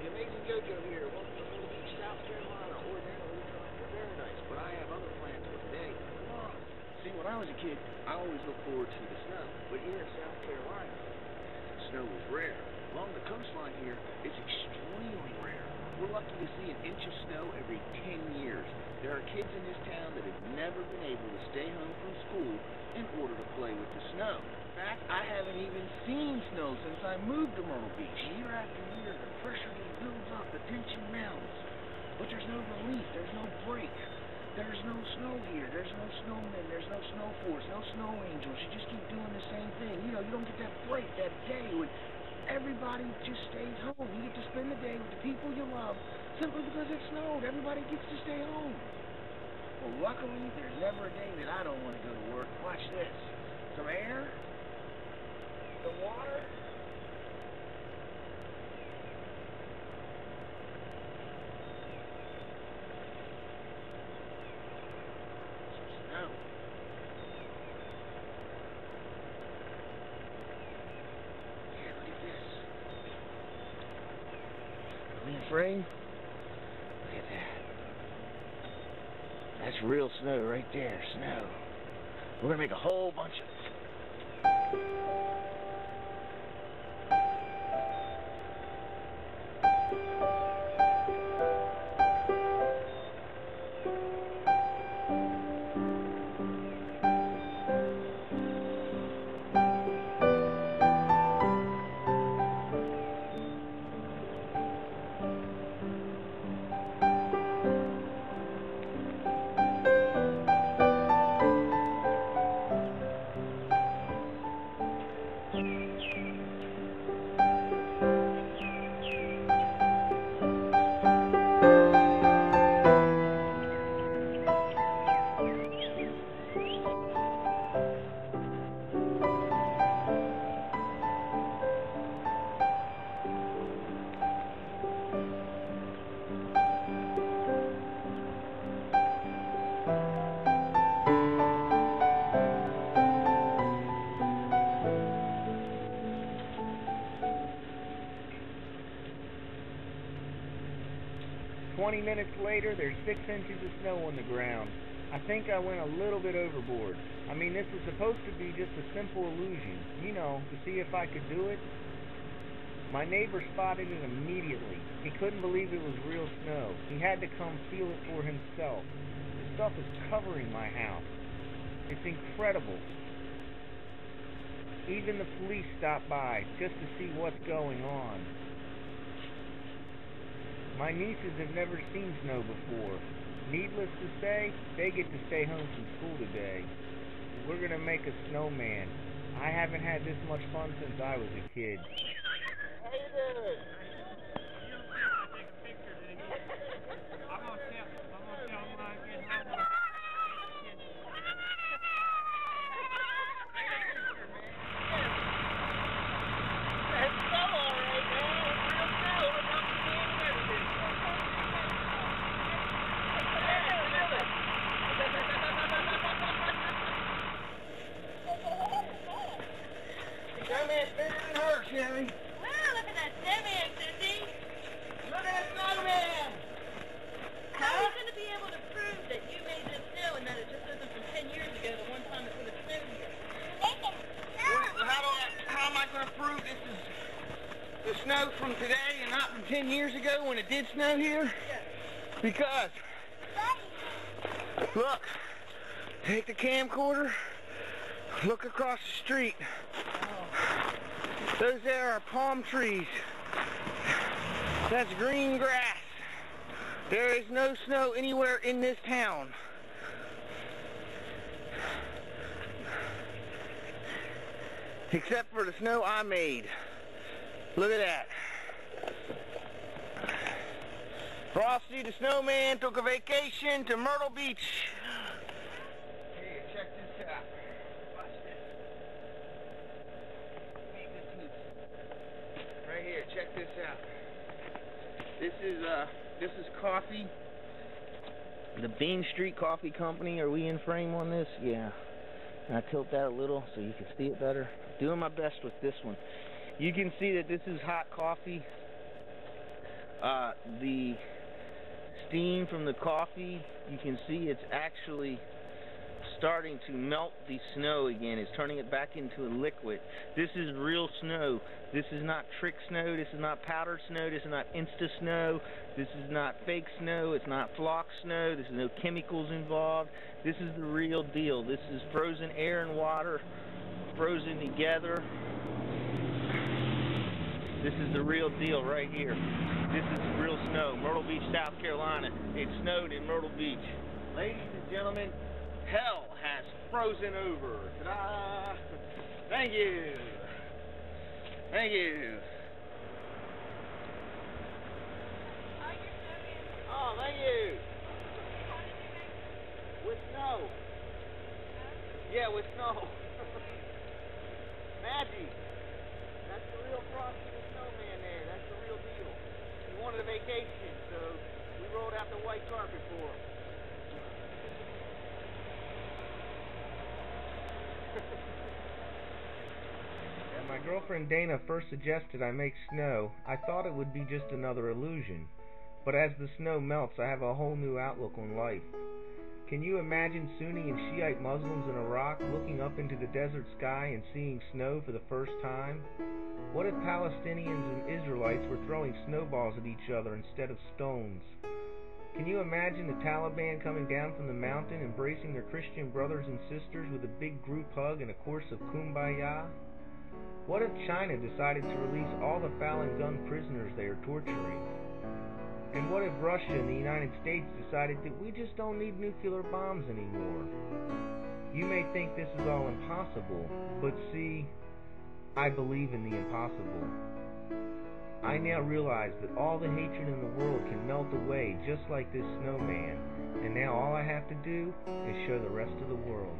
Amazing JoeJoe here. Welcome to Myrtle Beach, South Carolina. Ordinarily, we're very nice, but I have other plans for today. See, when I was a kid, I always looked forward to the snow. But here in South Carolina, snow is rare. Along the coastline here, it's extremely rare. We're lucky to see an inch of snow every 10 years. There are kids in this town that have never been able to stay home from school in order to play with the snow. In fact, I haven't even seen snow since I moved to Myrtle Beach. Year after year, the pressure just builds up, the tension mounts. But there's no relief, there's no break. There's no snow here, there's no snowmen, there's no snow force, no snow angels. You just keep doing the same thing. You know, you don't get that break, that day when everybody just stays home. You get to spend the day with the people you love simply because it snowed. Everybody gets to stay home. Well, luckily, there's never a day that I don't want to go to work. Watch this. Some air, some water, some snow. Yeah, look at this. Are we in frame? Look at that. That's real snow right there, snow. We're gonna make a whole bunch of it. Minutes later, there's 6 inches of snow on the ground. I think I went a little bit overboard. I mean, this was supposed to be just a simple illusion, you know, to see if I could do it. My neighbor spotted it immediately. He couldn't believe it was real snow. He had to come feel it for himself. The stuff is covering my house. It's incredible. Even the police stopped by just to see what's going on. My nieces have never seen snow before. Needless to say, they get to stay home from school today. We're going to make a snowman. I haven't had this much fun since I was a kid. How you doing? I'm gonna tell him when I get home. Snowman's bigger than her, Sherry. Wow, look at that snowman, Cindy. Look at that snowman! How are you going to be able to prove that you made this snow and that it just isn't from 10 years ago, the one time it would have snowed here? How am I going to prove this is the snow from today and not from 10 years ago when it did snow here? Yes. Because, look, take the camcorder, look across the street. Those there are palm trees. That's green grass. There is no snow anywhere in this town. Except for the snow I made. Look at that. Frosty the Snowman took a vacation to Myrtle Beach. Hey, check this out. Watch this. Right here, check this out. This is coffee. The Bean Street Coffee Company. Are we in frame on this? Yeah. And I tilt that a little so you can see it better. Doing my best with this one. You can see that this is hot coffee. The steam from the coffee, you can see it's actually starting to melt the snow again. It's turning it back into a liquid. This is real snow. This is not trick snow. This is not powdered snow. This is not Insta snow. This is not fake snow. It's not flock snow. There's no chemicals involved. This is the real deal. This is frozen air and water frozen together. This is the real deal right here. This is real snow. Myrtle Beach, South Carolina. It snowed in Myrtle Beach. Ladies and gentlemen, hell has frozen over. Ta-da! Thank you. Thank you. Oh, thank you. With snow. Yeah, with snow. Magic. That's the real Frosty the Snowman there. That's the real deal. He wanted a vacation, so we rolled out the white carpet for him. When my girlfriend Dana first suggested I make snow, I thought it would be just another illusion. But as the snow melts, I have a whole new outlook on life. Can you imagine Sunni and Shiite Muslims in Iraq looking up into the desert sky and seeing snow for the first time? What if Palestinians and Israelites were throwing snowballs at each other instead of stones? Can you imagine the Taliban coming down from the mountain, embracing their Christian brothers and sisters with a big group hug and a course of kumbaya? What if China decided to release all the Falun Gong prisoners they are torturing? And what if Russia and the United States decided that we just don't need nuclear bombs anymore? You may think this is all impossible, but see, I believe in the impossible. I now realize that all the hatred in the world can melt away just like this snowman, and now all I have to do is show the rest of the world.